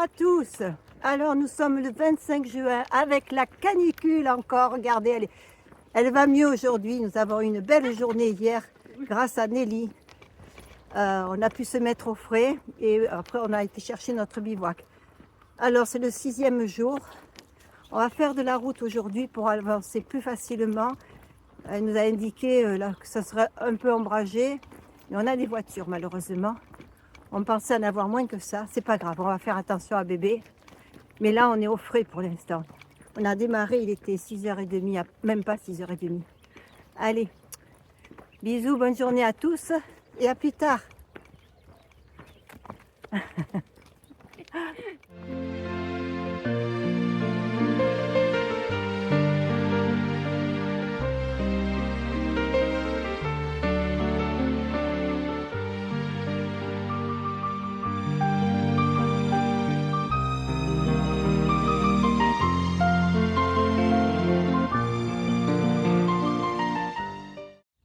à tous. Alors nous sommes le 25 juin avec la canicule encore. Regardez, elle va mieux aujourd'hui. Nous avons eu une belle journée hier grâce à Nelly. On a pu se mettre au frais et après on a été chercher notre bivouac. Alors c'est le 6e jour. On va faire de la route aujourd'hui pour avancer plus facilement. Elle nous a indiqué là, que ça serait un peu ombragé. Mais on a des voitures malheureusement. On pensait en avoir moins que ça. C'est pas grave, on va faire attention à bébé. Mais là, on est au frais pour l'instant. On a démarré, il était 6h30, même pas 6h30. Allez, bisous, bonne journée à tous et à plus tard.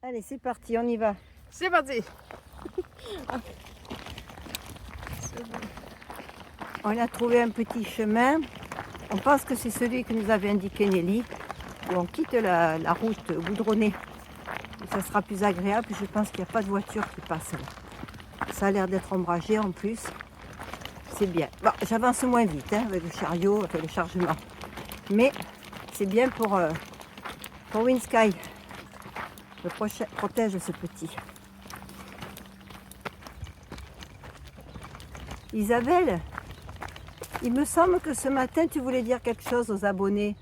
Allez, c'est parti, on y va. C'est parti. On a trouvé un petit chemin. On pense que c'est celui que nous avait indiqué Nelly, où on quitte la route goudronnée. Et ça sera plus agréable. Je pense qu'il n'y a pas de voiture qui passe là. Ça a l'air d'être ombragé en plus. C'est bien. Bon, j'avance moins vite avec le chariot, avec le chargement. Mais c'est bien pour Windsky. Je protège ce petit. Isabelle, il me semble que ce matin tu voulais dire quelque chose aux abonnés.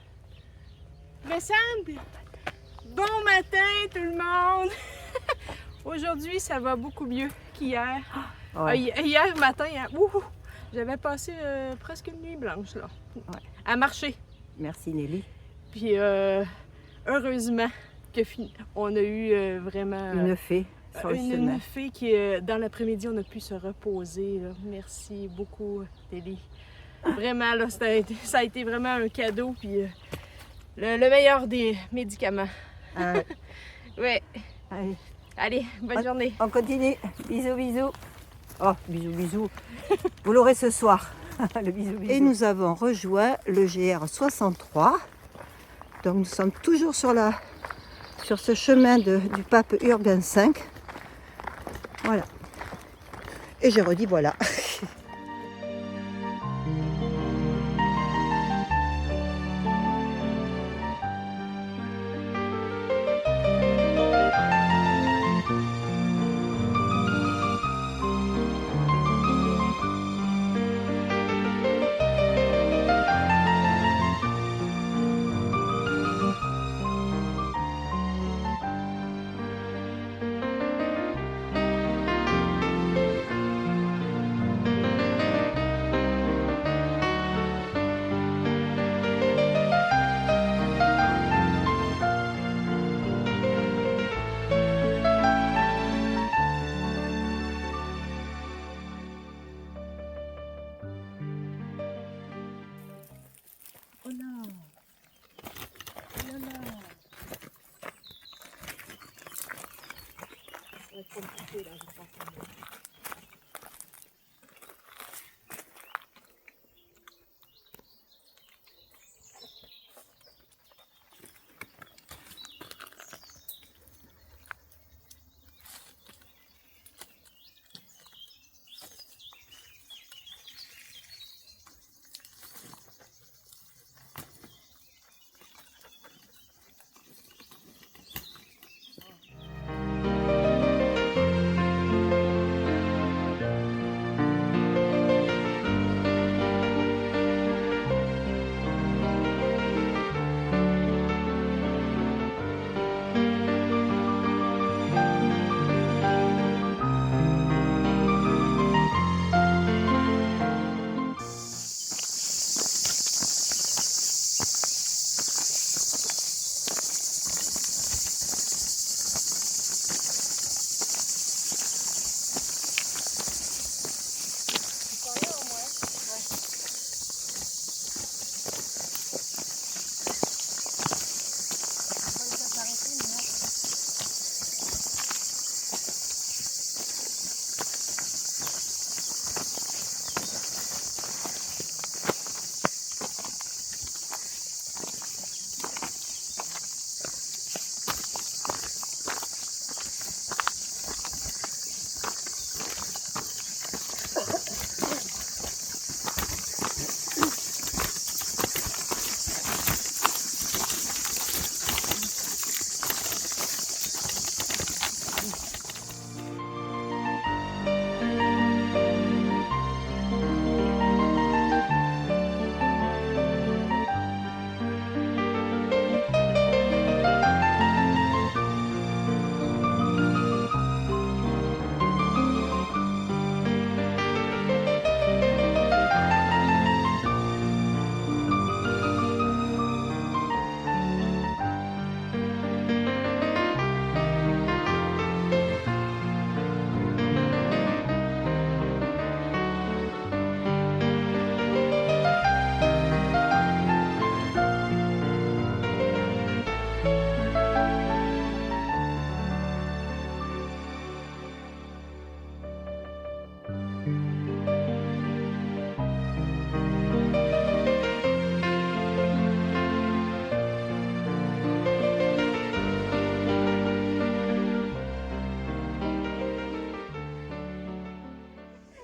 Me semble. Bon matin tout le monde. Aujourd'hui, ça va beaucoup mieux qu'hier. Ouais. Hier matin, j'avais passé presque une nuit blanche là, à marcher. Merci Nelly. Puis heureusement on a eu vraiment Une fée sur le chemin. une fée qui, dans l'après-midi, on a pu se reposer. Là. Merci beaucoup, Nelly. Vraiment, là, ça a été vraiment un cadeau. Puis le meilleur des médicaments. Ouais. Allez, bonne journée. On continue. Bisous, bisous. Oh, bisous, bisous. Vous l'aurez ce soir. Le bisou, bisou. Et nous avons rejoint le GR 63. Donc nous sommes toujours sur ce chemin du pape Urbain V. Voilà. Et j'ai redit voilà.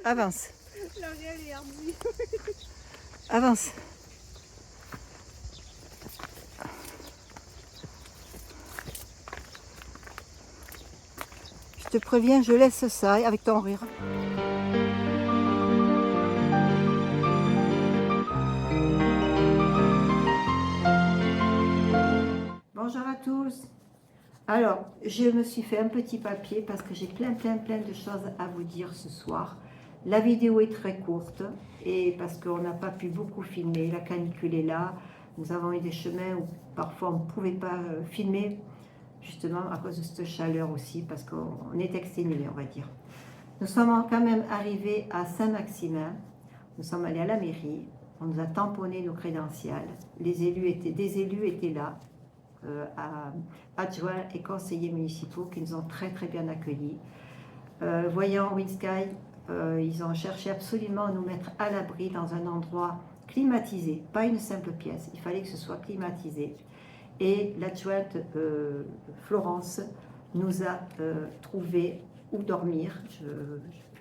Avance. L'Oriel est hardi. Avance. Je te préviens, je laisse ça avec ton rire. Bonjour à tous. Alors, je me suis fait un petit papier parce que j'ai plein de choses à vous dire ce soir. La vidéo est très courte et parce qu'on n'a pas pu beaucoup filmer, la canicule est là. Nous avons eu des chemins où parfois on ne pouvait pas filmer, justement à cause de cette chaleur aussi, parce qu'on est exténué, on va dire. Nous sommes quand même arrivés à Saint-Maximin, nous sommes allés à la mairie, on nous a tamponné nos crédentials, des élus étaient là, adjoints et conseillers municipaux qui nous ont très bien accueillis. Voyant Windsky, ils ont cherché absolument à nous mettre à l'abri dans un endroit climatisé, pas une simple pièce, il fallait que ce soit climatisé. Et l'adjointe Florence nous a trouvé où dormir.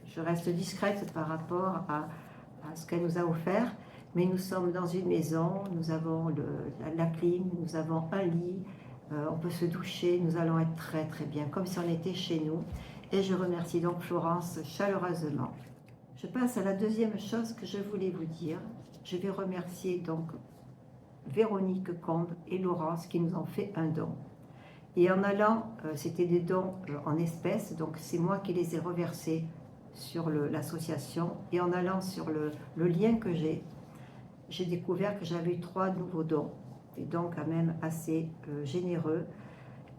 Je reste discrète par rapport à ce qu'elle nous a offert, mais nous sommes dans une maison, nous avons la clim, nous avons un lit, on peut se doucher, nous allons être très bien, comme si on était chez nous. Et je remercie donc Florence chaleureusement. Je passe à la deuxième chose que je voulais vous dire. Je vais remercier donc Véronique Combe et Laurence qui nous ont fait un don. Et en allant, c'était des dons en espèces, donc c'est moi qui les ai reversés sur l'association. Et en allant sur le lien que j'ai découvert que j'avais eu 3 nouveaux dons, et donc quand même assez généreux.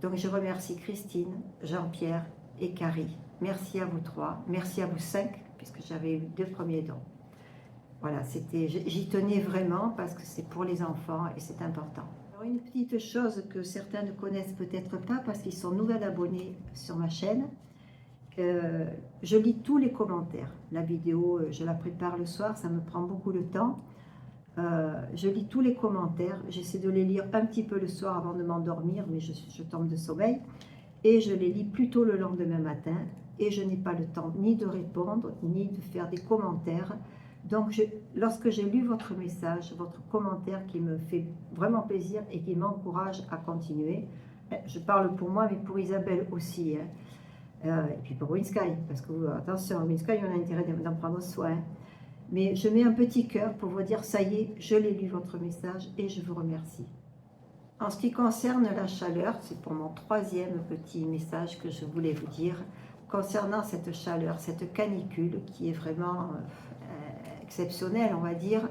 Donc je remercie Christine, Jean-Pierre et Carrie. Merci à vous 3, merci à vous 5, puisque j'avais eu 2 premiers dons. Voilà, j'y tenais vraiment parce que c'est pour les enfants et c'est important. Alors une petite chose que certains ne connaissent peut-être pas parce qu'ils sont nouveaux abonnés sur ma chaîne, je lis tous les commentaires. La vidéo, je la prépare le soir, ça me prend beaucoup de temps. Je lis tous les commentaires, j'essaie de les lire un petit peu le soir avant de m'endormir, mais je tombe de sommeil. Et je les lis plutôt le lendemain matin et je n'ai pas le temps ni de répondre, ni de faire des commentaires. Donc, lorsque j'ai lu votre message, votre commentaire qui me fait vraiment plaisir et qui m'encourage à continuer, je parle pour moi, mais pour Isabelle aussi, hein. Et puis pour Windsky, parce que, attention, Windsky, on a intérêt d'en prendre soin. Mais je mets un petit cœur pour vous dire, ça y est, je l'ai lu votre message et je vous remercie. En ce qui concerne la chaleur, c'est pour mon 3e petit message que je voulais vous dire, concernant cette chaleur, cette canicule qui est vraiment exceptionnelle, on va dire,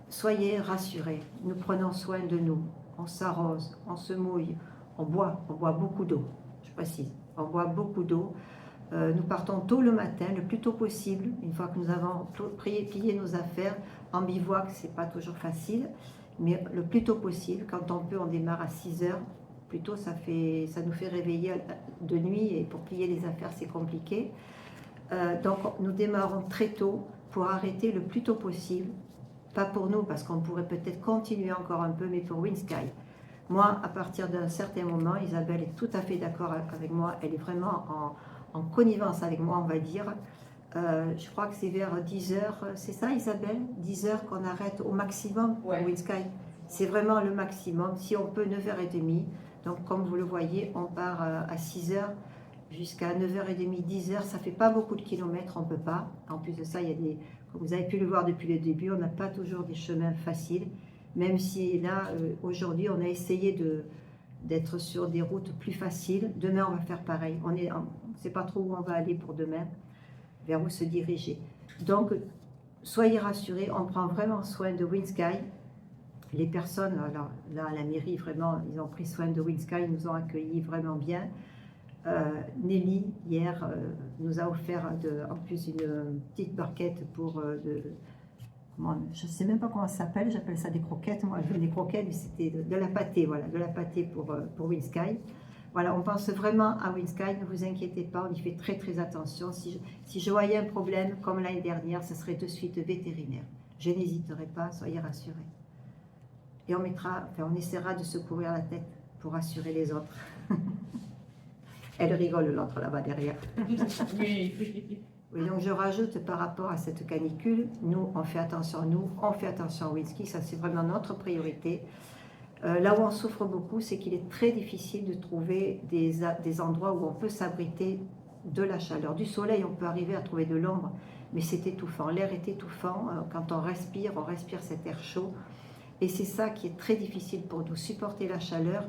soyez rassurés, nous prenons soin de nous, on s'arrose, on se mouille, on boit beaucoup d'eau, je précise, on boit beaucoup d'eau. Nous partons tôt le matin, le plus tôt possible, une fois que nous avons plié nos affaires. En bivouac, c'est pas toujours facile, mais le plus tôt possible, quand on peut, on démarre à 6 heures. Plutôt, ça nous fait réveiller de nuit et pour plier les affaires, c'est compliqué. Donc, nous démarrons très tôt pour arrêter le plus tôt possible. Pas pour nous, parce qu'on pourrait peut-être continuer encore un peu, mais pour Windsky. Moi, à partir d'un certain moment, Isabelle est tout à fait d'accord avec moi. Elle est vraiment en connivence avec moi, on va dire. Je crois que c'est vers 10 heures, c'est ça Isabelle? 10 heures qu'on arrête au maximum pour Windsky. C'est vraiment le maximum. Si on peut, 9h30. Donc, comme vous le voyez, on part à 6 heures jusqu'à 9h30, 10 heures. Ça ne fait pas beaucoup de kilomètres, on ne peut pas. En plus de ça, il y a comme vous avez pu le voir depuis le début, on n'a pas toujours des chemins faciles. Même si là, aujourd'hui, on a essayé d'être sur des routes plus faciles. Demain, on va faire pareil. On ne sait pas trop où on va aller pour demain, vers où se diriger. Donc, soyez rassurés, on prend vraiment soin de Windsky. Les personnes, alors là, à la mairie, vraiment, ils ont pris soin de Windsky, ils nous ont accueillis vraiment bien. Nelly, hier, nous a offert en plus une petite barquette pour... je ne sais même pas comment ça s'appelle, j'appelle ça des croquettes. Moi, je veux des croquettes, mais c'était de la pâtée, voilà, de la pâtée pour Windsky. Voilà, on pense vraiment à Windsky, ne vous inquiétez pas, on y fait très attention. Si je voyais un problème, comme l'année dernière, ce serait de suite vétérinaire. Je n'hésiterai pas, soyez rassurés. Et on essaiera de se couvrir la tête pour rassurer les autres. Elle rigole, l'autre là-bas derrière. Oui. Oui, donc je rajoute par rapport à cette canicule, nous, on fait attention au whisky, ça c'est vraiment notre priorité. Là où on souffre beaucoup, c'est qu'il est très difficile de trouver des endroits où on peut s'abriter de la chaleur. Du soleil, on peut arriver à trouver de l'ombre, mais c'est étouffant. L'air est étouffant. Quand on respire cet air chaud. Et c'est ça qui est très difficile pour nous, supporter la chaleur,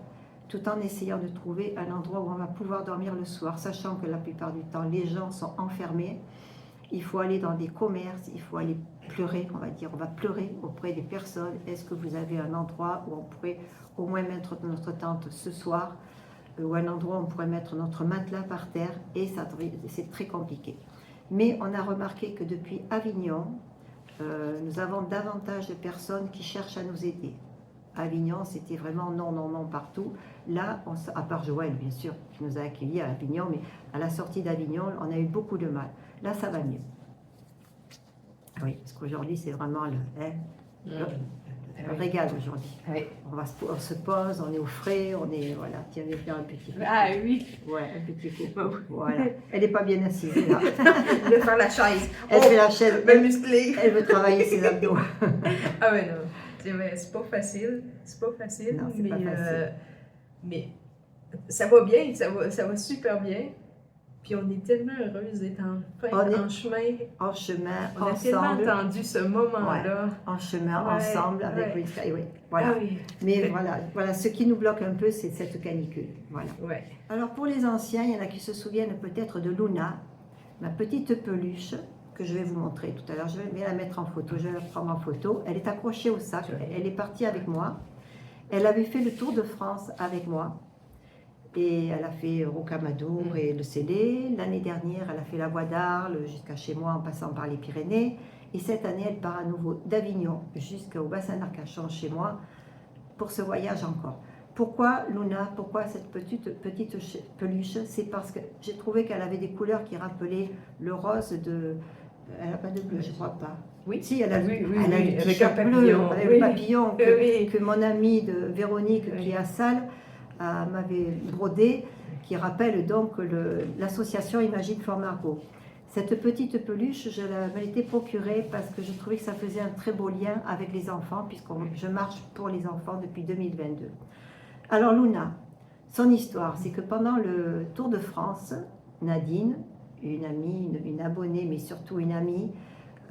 tout en essayant de trouver un endroit où on va pouvoir dormir le soir, sachant que la plupart du temps, les gens sont enfermés. Il faut aller dans des commerces, il faut aller pleurer, on va dire, on va pleurer auprès des personnes. Est-ce que vous avez un endroit où on pourrait au moins mettre notre tente ce soir, ou un endroit où on pourrait mettre notre matelas par terre? Et ça, c'est très compliqué. Mais on a remarqué que depuis Avignon, nous avons davantage de personnes qui cherchent à nous aider. Avignon, c'était vraiment non, non, non partout. Là, à part Joël, bien sûr, qui nous a accueillis à Avignon, mais à la sortie d'Avignon, on a eu beaucoup de mal. Là, ça va mieux. Oui, parce qu'aujourd'hui, c'est vraiment le régal aujourd'hui. Oui. On se pose, on est au frais, on est, voilà, tu viens faire un petit coup. Ah oui. Ouais, un petit coup. Voilà. Elle n'est pas bien assise, là. Je vais faire la chaise. Elle fait la chaise. Me muscler. Elle veut travailler ses abdos. Ah ouais, non. C'est pas facile. C'est pas facile. Non, c'est pas facile. Mais ça va bien, ça va super bien. Puis on est tellement heureuse d'être en chemin. En chemin, on a tellement attendu ce moment-là. Ouais, en chemin, ensemble, avec Green Sky, oui. Voilà. Ah oui. Mais voilà, ce qui nous bloque un peu, c'est cette canicule. Voilà. Ouais. Alors pour les anciens, il y en a qui se souviennent peut-être de Luna, ma petite peluche, que je vais vous montrer tout à l'heure. Je vais la mettre en photo, je vais la prendre en photo. Elle est accrochée au sac, elle est partie avec moi. Elle avait fait le Tour de France avec moi. Et elle a fait Rocamadour et le Célé. L'année dernière, elle a fait la Voie d'Arles jusqu'à chez moi en passant par les Pyrénées. Et cette année, elle part à nouveau d'Avignon jusqu'au bassin d'Arcachon chez moi pour ce voyage encore. Pourquoi Luna? Pourquoi cette petite peluche? C'est parce que j'ai trouvé qu'elle avait des couleurs qui rappelaient le rose de... Elle n'a pas de bleu, je ne crois pas. Oui. Si, elle a oui, elle a oui, le avec un bleu, papillon. avec Oui. le papillon Oui. que mon amie de Véronique, qui est à Salles, m'avait brodé, qui rappelle donc l'association Imagine for Margot. Cette petite peluche, je me l'étais procurée parce que je trouvais que ça faisait un très beau lien avec les enfants, puisque je marche pour les enfants depuis 2022. Alors Luna, son histoire, c'est que pendant le Tour de France, Nadine, une amie, une abonnée, mais surtout une amie,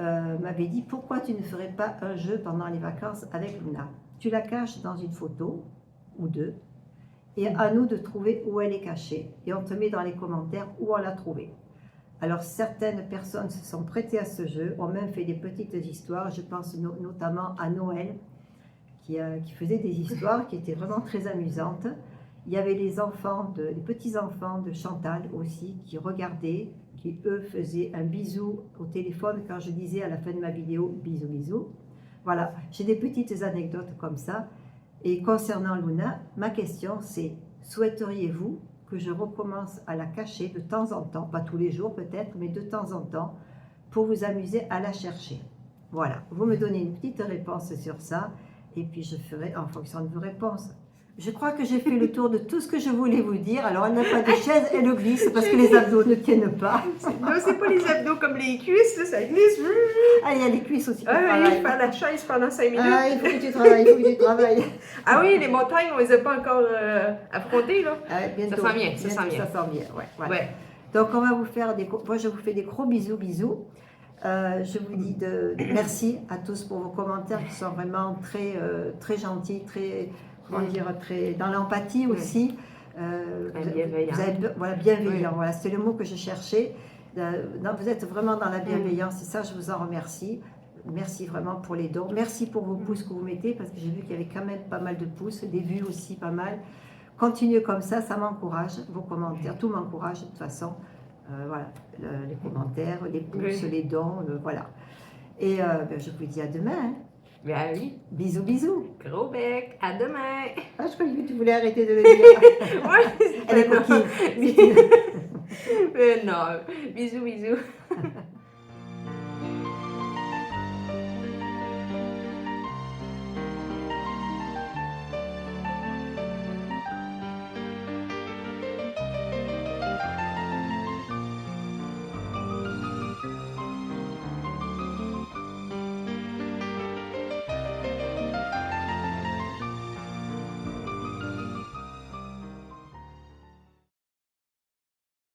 m'avait dit: pourquoi tu ne ferais pas un jeu pendant les vacances avec Luna? Tu la caches dans une photo ou deux, et à nous de trouver où elle est cachée. Et on te met dans les commentaires où on l'a trouvée. Alors certaines personnes se sont prêtées à ce jeu, ont même fait des petites histoires. Je pense notamment à Noël, qui faisait des histoires qui étaient vraiment très amusantes. Il y avait les petits-enfants de Chantal aussi, qui regardaient, qui eux faisaient un bisou au téléphone quand je disais à la fin de ma vidéo « bisous, bisous ». Voilà, j'ai des petites anecdotes comme ça. Et concernant Luna, ma question c'est: souhaiteriez-vous que je recommence à la cacher de temps en temps, pas tous les jours peut-être, mais de temps en temps, pour vous amuser à la chercher? Voilà, vous me donnez une petite réponse sur ça, et puis je ferai en fonction de vos réponses. Je crois que j'ai fait le tour de tout ce que je voulais vous dire. Alors, elle n'a pas de chaise, elle le glisse parce que les abdos ne tiennent pas. Non, c'est pas les abdos comme les cuisses, là, ça glisse. Ah, il y a les cuisses aussi. Ah oui, faire la chaise pendant 5 minutes. Ah, il faut que tu travailles, il faut que tu travailles. Ah oui, les montagnes, on les a pas encore affrontées, là. Ah, bientôt, Ça sent bien, ça sent bien. Ça sent bien, ouais, voilà. Ouais. Donc, on va vous faire moi, je vous fais des gros bisous, bisous. Je vous dis merci à tous pour vos commentaires qui sont vraiment très, très gentils, très... Comment dire, très dans l'empathie aussi. Bienveillant. Voilà, bienveillant. Voilà, c'est le mot que je cherchais. Vous êtes vraiment dans la bienveillance et ça, je vous en remercie. Merci vraiment pour les dons. Merci pour vos pouces que vous mettez parce que j'ai vu qu'il y avait quand même pas mal de pouces, des vues aussi pas mal. Continuez comme ça m'encourage. Vos commentaires, tout m'encourage de toute façon. Voilà, les commentaires, les pouces, les dons, voilà. Et je vous dis à demain. Hein. Ben oui. Bisous, bisous. Gros bec. À demain. Ah, je croyais que tu voulais arrêter de le dire. Ouais. Elle est coquine. Mais non. Bisous, bisous.